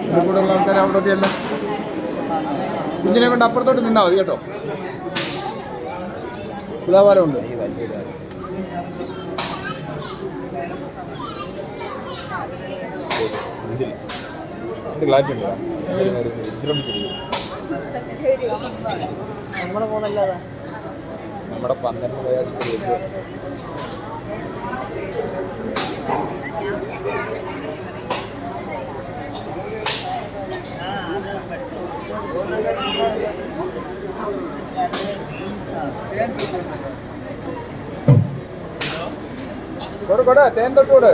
കൂടുതലുള്ള ആൾക്കാർ അവിടോട്ടെയല്ല. കുഞ്ഞിനെ കൊണ്ട് അപ്പുറത്തോട്ട് നിന്നാൽ മതി കേട്ടോ. തുലാഭാരമുണ്ട്. ക്ലാരിറ്റി ഉണ്ടോ? നമ്മുടെ ഫോണല്ലാതെ നമ്മുടെ 12 കൊടു തേൻ തൊട്ടോട്.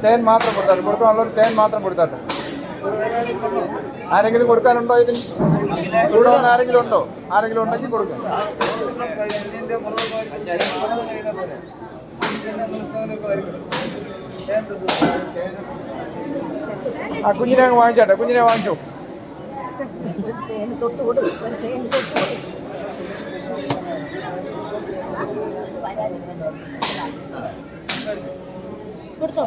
തേൻ മാത്രം കൊടുത്താൽ കൊടുക്കാനുള്ളൊരു തേൻ മാത്രം കൊടുത്താൽ. ആരെങ്കിലും കൊടുക്കാനുണ്ടോ? ഇതിന് ഇവിടെ വന്ന് ആരെങ്കിലും ഉണ്ടോ? ആരെങ്കിലും ഉണ്ടെങ്കിൽ കൊടുക്കാം. ആ കുഞ്ഞിനെ അങ്ങ് വാങ്ങിച്ചാട്ടെ. കുഞ്ഞിനെ വാങ്ങിച്ചോ. കൊടുത്തോ